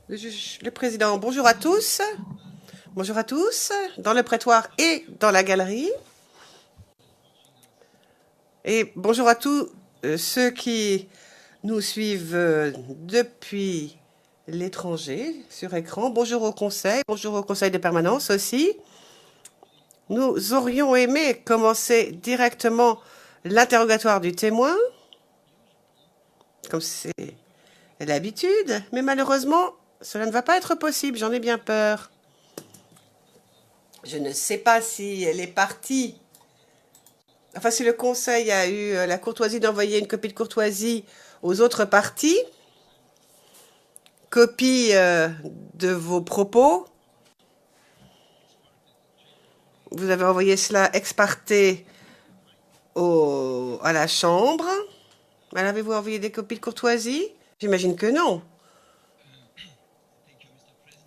Le président, bonjour à tous. Bonjour à tous, dans le prétoire et dans la galerie. Et bonjour à tous ceux qui nous suivent depuis l'étranger sur écran. Bonjour au conseil de permanence aussi. Nous aurions aimé commencer directement l'interrogatoire du témoin, comme c'est l'habitude, mais malheureusement, cela ne va pas être possible, j'en ai bien peur. Je ne sais pas si les parties, enfin si le conseil a eu la courtoisie d'envoyer une copie de courtoisie aux autres parties, copie de vos propos. Vous avez envoyé cela ex parte à la chambre. Avez-vous envoyé des copies de courtoisie? J'imagine que non.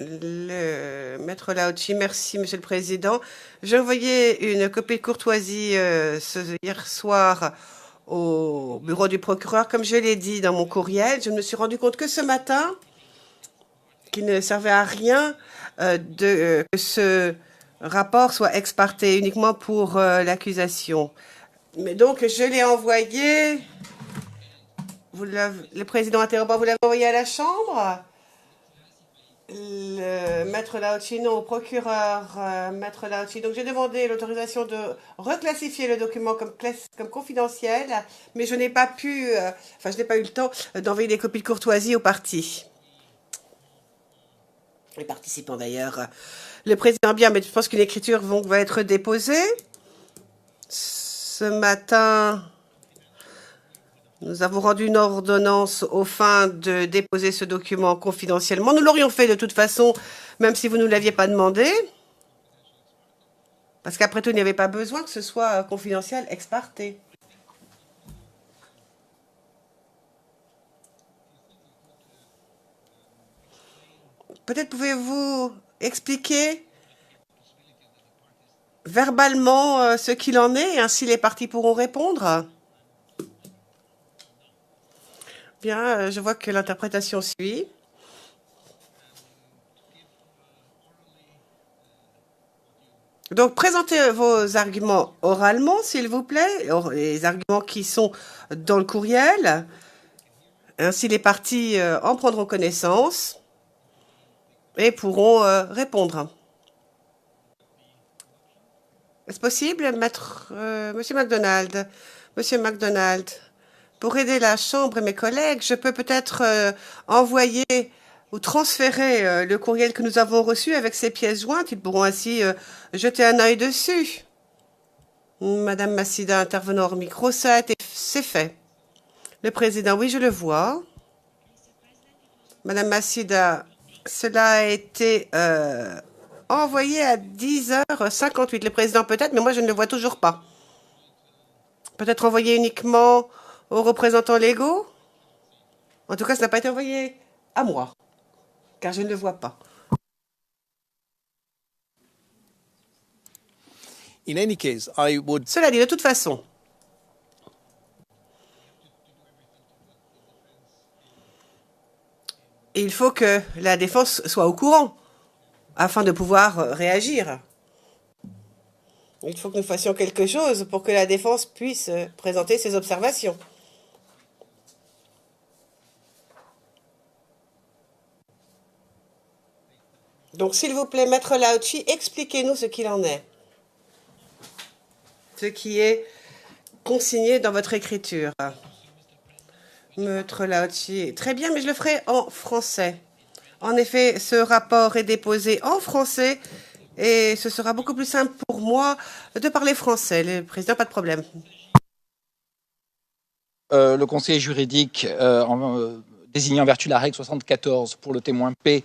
Le maître Lauchi, merci Monsieur le Président. J'ai envoyé une copie de courtoisie hier soir au bureau du procureur. Comme je l'ai dit dans mon courriel, je me suis rendu compte que ce matin, qu'il ne servait à rien que ce rapport soit ex parte uniquement pour l'accusation. Mais donc, je l'ai envoyé. Le président interrompt, vous l'avez envoyé à la chambre? Le maître Lauchino au procureur, maître Lauchi. Donc j'ai demandé l'autorisation de reclassifier le document comme confidentiel, mais je n'ai pas pu, je n'ai pas eu le temps d'envoyer des copies de courtoisie aux parties. Les participants d'ailleurs. Le président bien, mais je pense qu'une écriture va être déposée. Ce matin, nous avons rendu une ordonnance aux fins de déposer ce document confidentiellement. Nous l'aurions fait de toute façon, même si vous ne nous l'aviez pas demandé. Parce qu'après tout, il n'y avait pas besoin que ce soit confidentiel ex parte. Peut-être pouvez-vous expliquer verbalement ce qu'il en est, et ainsi les parties pourront répondre. Bien, je vois que l'interprétation suit. Donc, présentez vos arguments oralement, s'il vous plaît, les arguments qui sont dans le courriel. Ainsi, les parties en prendront connaissance et pourront répondre. Est-ce possible, Monsieur MacDonald? Monsieur MacDonald, pour aider la Chambre et mes collègues, je peux peut-être envoyer ou transférer le courriel que nous avons reçu avec ces pièces jointes. Ils pourront ainsi jeter un œil dessus. Madame Massida, intervenant hors micro, c'est fait. Le président, oui, je le vois. Madame Massida, cela a été envoyé à 10h58. Le président peut-être, mais moi je ne le vois toujours pas. Peut-être envoyé uniquement aux représentants légaux? En tout cas, ça n'a pas été envoyé à moi, car je ne le vois pas. Cela dit, de toute façon, il faut que la défense soit au courant afin de pouvoir réagir. Il faut que nous fassions quelque chose pour que la défense puisse présenter ses observations. Donc, s'il vous plaît, Maître Lauchi, expliquez-nous ce qu'il en est. Ce qui est consigné dans votre écriture. Maître Lauchi, très bien, mais je le ferai en français. En effet, ce rapport est déposé en français et ce sera beaucoup plus simple pour moi de parler français. Le président, pas de problème. Le conseiller juridique désigné en vertu de la règle 74 pour le témoin P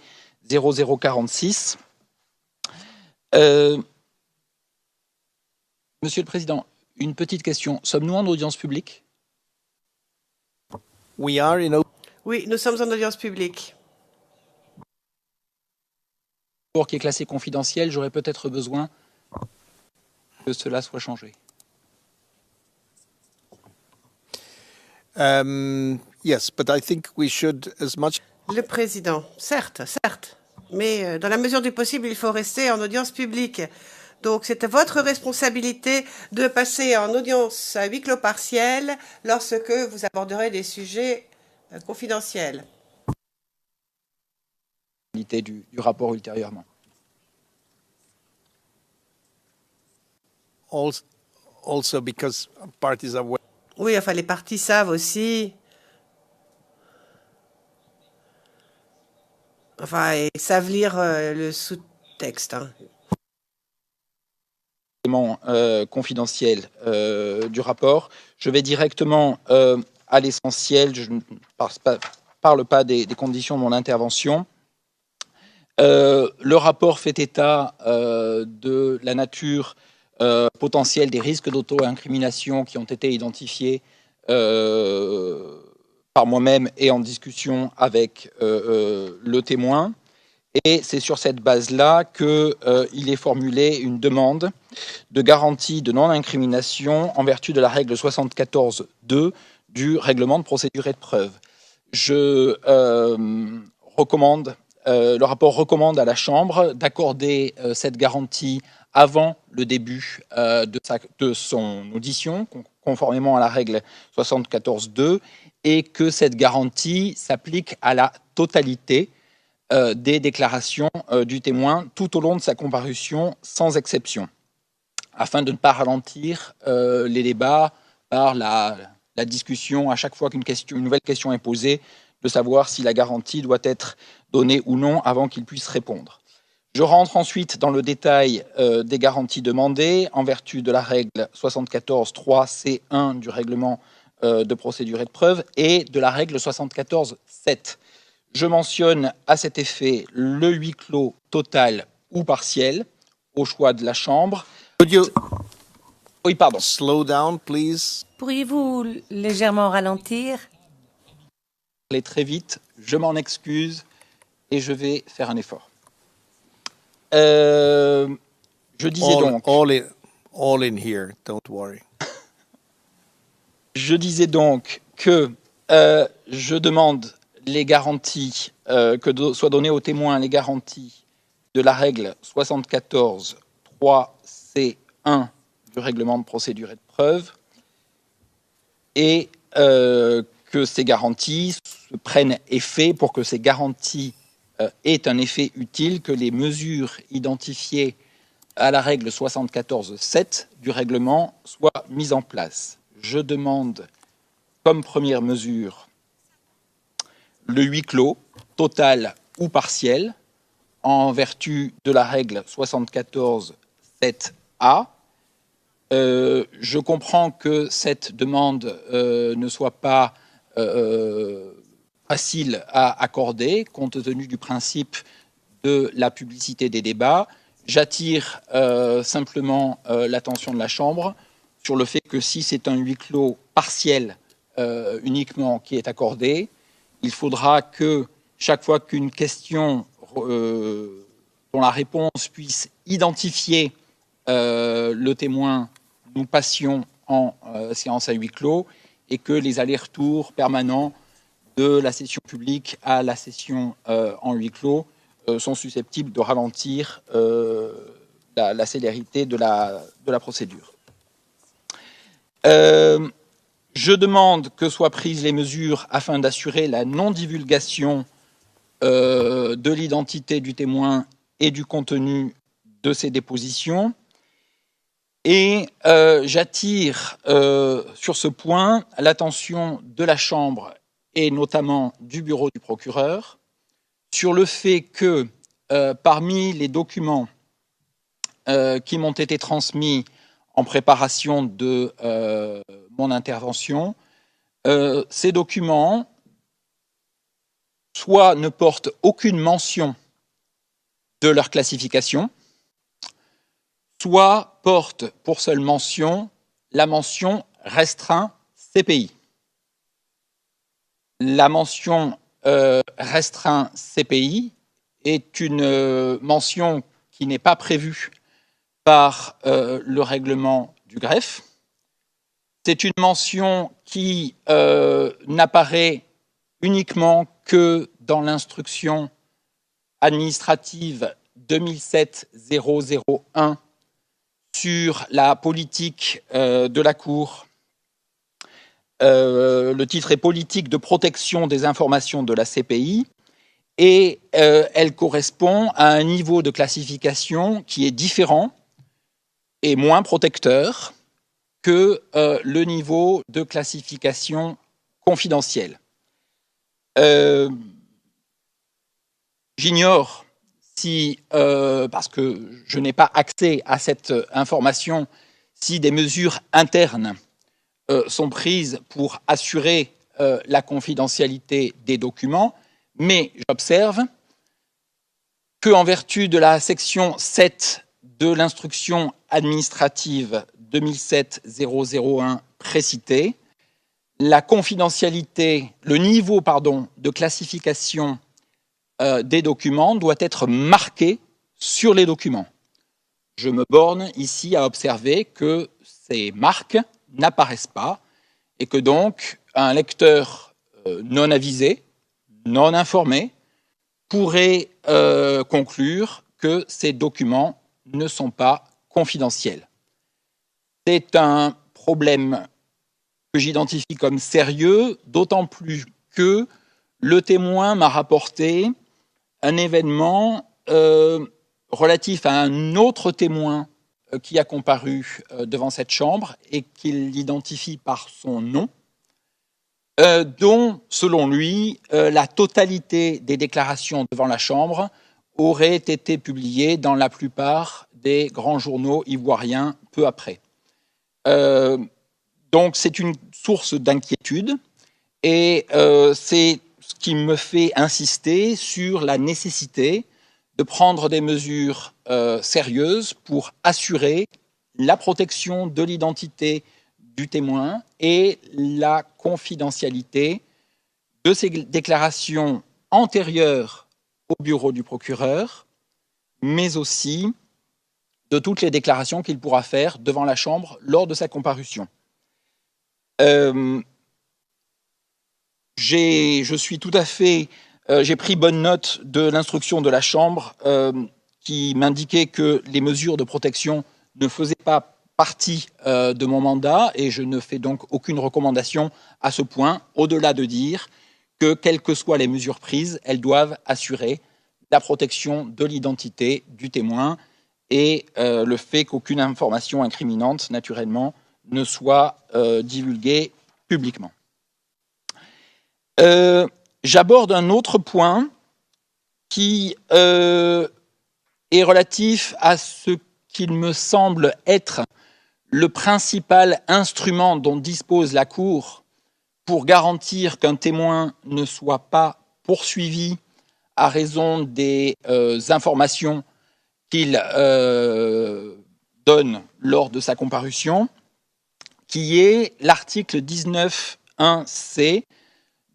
0046. Monsieur le Président, une petite question. Sommes-nous en audience publique? Oui, nous sommes en audience publique. Pour qui est classé confidentiel, j'aurais peut-être besoin que cela soit changé. Yes, but I think we should, as much. Le président, certes, certes, mais dans la mesure du possible, il faut rester en audience publique. Donc, c'est votre responsabilité de passer en audience à huis clos partiel lorsque vous aborderez des sujets confidentiels. Du rapport ultérieurement. Also because parties are... Oui, enfin, les partis savent aussi. Enfin, ils savent lire le sous-texte. Hein. Confidentiel du rapport. Je vais directement à l'essentiel. Je ne parle pas des conditions de mon intervention. Le rapport fait état de la nature potentielle des risques d'auto-incrimination qui ont été identifiés par moi-même et en discussion avec le témoin. Et c'est sur cette base-là qu'il est formulé une demande de garantie de non-incrimination en vertu de la règle 74.2 du règlement de procédure et de preuve. Le rapport recommande à la Chambre d'accorder cette garantie avant le début de son audition, conformément à la règle 74.2, et que cette garantie s'applique à la totalité des déclarations du témoin tout au long de sa comparution, sans exception, afin de ne pas ralentir les débats par la discussion à chaque fois qu'une nouvelle question est posée, de savoir si la garantie doit être donnée ou non avant qu'il puisse répondre. Je rentre ensuite dans le détail des garanties demandées en vertu de la règle 74.3c1 du règlement de procédure et de preuve et de la règle 74.7. Je mentionne à cet effet le huis clos total ou partiel au choix de la Chambre. Oui, pardon. Slow down, please. Pourriez-vous légèrement ralentir? Parler très vite, je m'en excuse et je vais faire un effort. Je disais donc... All in here, don't worry. Je disais donc que je demande les garanties, soient données aux témoins les garanties de la règle 74.3c1 du règlement de procédure et de preuve, et que ces garanties prennent effet pour que ces garanties aient un effet utile, que les mesures identifiées à la règle 74.7 du règlement soient mises en place. Je demande comme première mesure le huis clos, total ou partiel, en vertu de la règle 74.7a. Je comprends que cette demande ne soit pas facile à accorder, compte tenu du principe de la publicité des débats. J'attire simplement l'attention de la Chambre sur le fait que si c'est un huis clos partiel uniquement qui est accordé, il faudra que chaque fois qu'une question dont la réponse puisse identifier le témoin, nous passions en séance à huis clos et que les allers-retours permanents de la session publique à la session en huis clos sont susceptibles de ralentir la célérité de la procédure. Je demande que soient prises les mesures afin d'assurer la non-divulgation de l'identité du témoin et du contenu de ses dépositions. Et j'attire sur ce point l'attention de la Chambre et notamment du bureau du procureur sur le fait que parmi les documents qui m'ont été transmis en préparation de mon intervention, ces documents soit ne portent aucune mention de leur classification, soit portent pour seule mention la mention restreint CPI. La mention restreint CPI est une mention qui n'est pas prévue par le règlement du greffe. C'est une mention qui n'apparaît uniquement que dans l'instruction administrative 2007-001 sur la politique de la Cour. Le titre est « Politique de protection des informations de la CPI » et elle correspond à un niveau de classification qui est différent et moins protecteur que le niveau de classification confidentielle. J'ignore si, parce que je n'ai pas accès à cette information, si des mesures internes sont prises pour assurer la confidentialité des documents, mais j'observe qu'en vertu de la section 7 de l'instruction administrative 2007-001 précitée, la confidentialité, le niveau de classification des documents doit être marqué sur les documents. Je me borne ici à observer que ces marques n'apparaissent pas et que donc un lecteur non avisé, non informé, pourrait conclure que ces documents ne sont pas confidentiels. C'est un problème que j'identifie comme sérieux, d'autant plus que le témoin m'a rapporté un événement relatif à un autre témoin qui a comparu devant cette chambre et qu'il identifie par son nom, dont, selon lui, la totalité des déclarations devant la chambre aurait été publiée dans la plupart des grands journaux ivoiriens peu après. Donc c'est une source d'inquiétude et c'est ce qui me fait insister sur la nécessité de prendre des mesures sérieuses pour assurer la protection de l'identité du témoin et la confidentialité de ces déclarations antérieures au bureau du procureur, mais aussi de toutes les déclarations qu'il pourra faire devant la Chambre lors de sa comparution. J'ai pris bonne note de l'instruction de la Chambre qui m'indiquait que les mesures de protection ne faisaient pas partie de mon mandat et je ne fais donc aucune recommandation à ce point, au-delà de dire que, quelles que soient les mesures prises, elles doivent assurer la protection de l'identité du témoin et le fait qu'aucune information incriminante, naturellement, ne soit divulguée publiquement. J'aborde un autre point qui est relatif à ce qu'il me semble être le principal instrument dont dispose la Cour pour garantir qu'un témoin ne soit pas poursuivi à raison des informations qu'il donne lors de sa comparution, qui est l'article 19.1c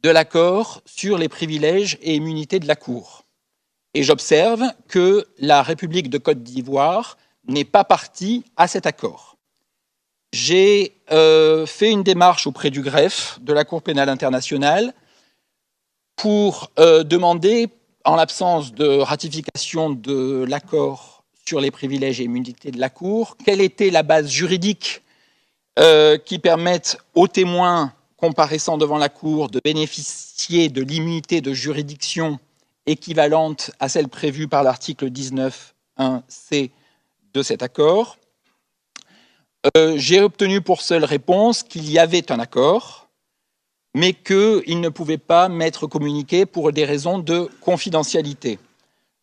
de l'accord sur les privilèges et immunités de la Cour. Et j'observe que la République de Côte d'Ivoire n'est pas partie à cet accord. J'ai fait une démarche auprès du greffe de la Cour pénale internationale pour demander, en l'absence de ratification de l'accord sur les privilèges et immunités de la Cour, quelle était la base juridique qui permette aux témoins comparaissant devant la Cour de bénéficier de l'immunité de juridiction équivalente à celle prévue par l'article 19.1c de cet accord. J'ai obtenu pour seule réponse qu'il y avait un accord, mais qu'il ne pouvait pas m'être communiqué pour des raisons de confidentialité.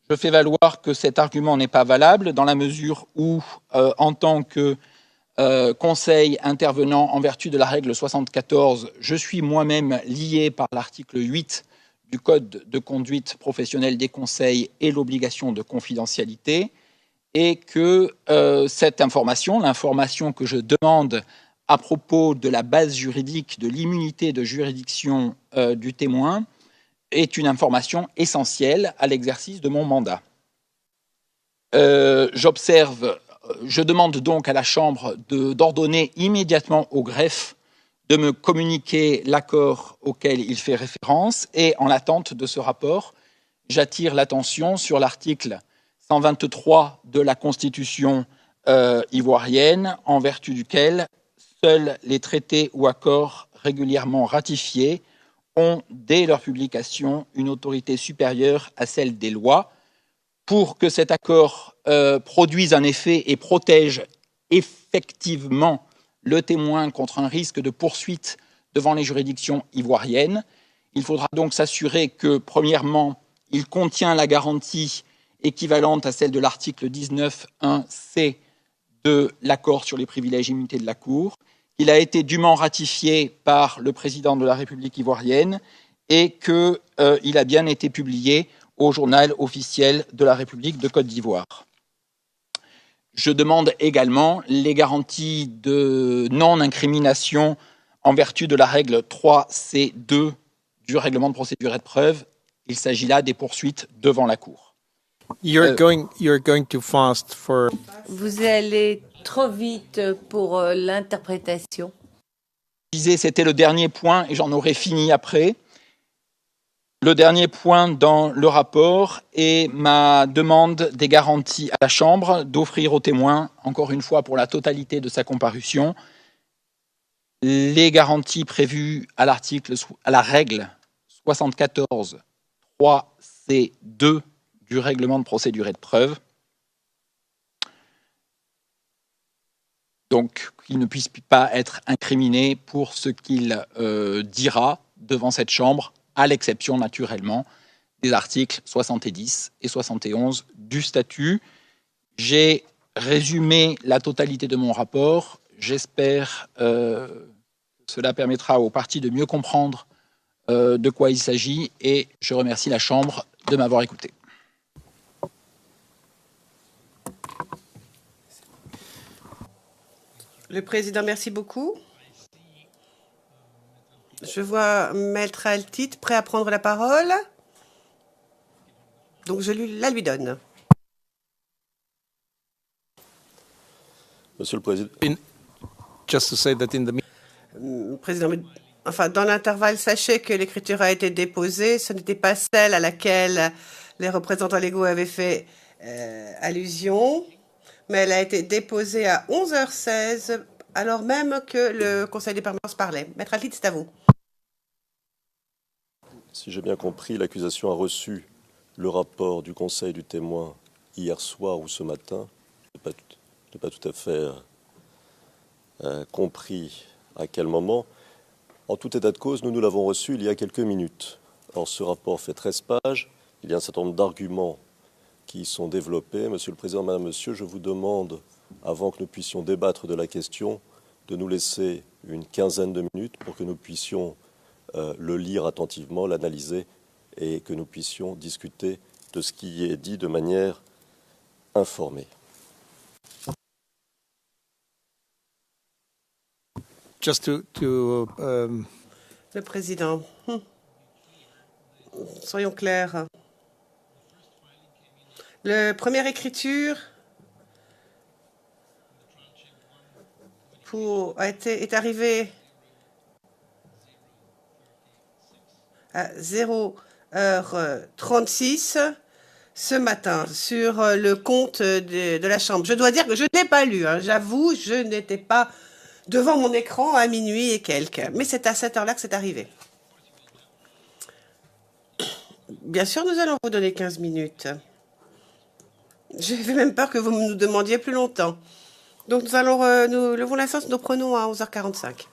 Je fais valoir que cet argument n'est pas valable dans la mesure où, en tant que conseil intervenant en vertu de la règle 74, je suis moi-même lié par l'article 8 du Code de conduite professionnelle des conseils et l'obligation de confidentialité, et que cette information, l'information que je demande à propos de la base juridique de l'immunité de juridiction du témoin, est une information essentielle à l'exercice de mon mandat. Je demande donc à la Chambre d'ordonner immédiatement au greffe de me communiquer l'accord auquel il fait référence et en l'attente de ce rapport, j'attire l'attention sur l'article 123 de la Constitution ivoirienne, en vertu duquel seuls les traités ou accords régulièrement ratifiés ont, dès leur publication, une autorité supérieure à celle des lois. Pour que cet accord produise un effet et protège effectivement le témoin contre un risque de poursuite devant les juridictions ivoiriennes, il faudra donc s'assurer que, premièrement, il contient la garantie équivalente à celle de l'article 19.1c de l'accord sur les privilèges et immunités de la Cour, qu'il a été dûment ratifié par le président de la République ivoirienne et qu'il a bien été publié au journal officiel de la République de Côte d'Ivoire. Je demande également les garanties de non-incrimination en vertu de la règle 3C2 du règlement de procédure et de preuve. Il s'agit là des poursuites devant la Cour. You're going too fast for. Vous allez trop vite pour l'interprétation. Je disais, c'était le dernier point et j'en aurai fini après. Le dernier point dans le rapport est ma demande des garanties à la Chambre d'offrir au témoin, encore une fois pour la totalité de sa comparution, les garanties prévues à la règle 74 3C2 du règlement de procédure et de preuve. Donc, qu'il ne puisse pas être incriminé pour ce qu'il dira devant cette Chambre, à l'exception naturellement des articles 70 et 71 du statut. J'ai résumé la totalité de mon rapport. J'espère que cela permettra aux parties de mieux comprendre de quoi il s'agit et je remercie la Chambre de m'avoir écouté. Le président, merci beaucoup. Je vois Maître Altit prêt à prendre la parole. Donc je la lui donne. Monsieur le Président. Just to say that in the Président, enfin, dans l'intervalle, sachez que l'écriture a été déposée. Ce n'était pas celle à laquelle les représentants légaux avaient fait allusion, mais elle a été déposée à 11h16, alors même que le Conseil des permanences parlait. Maître Altit, c'est à vous. Si j'ai bien compris, l'accusation a reçu le rapport du Conseil du témoin hier soir ou ce matin. Je n'ai pas tout à fait compris à quel moment. En tout état de cause, nous l'avons reçu il y a quelques minutes. Or, ce rapport fait 13 pages. Il y a un certain nombre d'arguments qui y sont développés. Monsieur le Président, Madame, Monsieur, je vous demande, avant que nous puissions débattre de la question, de nous laisser une quinzaine de minutes pour que nous puissions le lire attentivement, l'analyser et que nous puissions discuter de ce qui est dit de manière informée. just Le président, soyons clairs. La première écriture est arrivée à 0h36 ce matin sur le compte de la Chambre. Je dois dire que je n'ai pas lu, hein, j'avoue, je n'étais pas devant mon écran à minuit et quelques. Mais c'est à cette heure-là que c'est arrivé. Bien sûr, nous allons vous donner 15 minutes. J'ai même peur que vous nous demandiez plus longtemps. Donc nous allons, nous levons la séance, nous prenons à 11h45.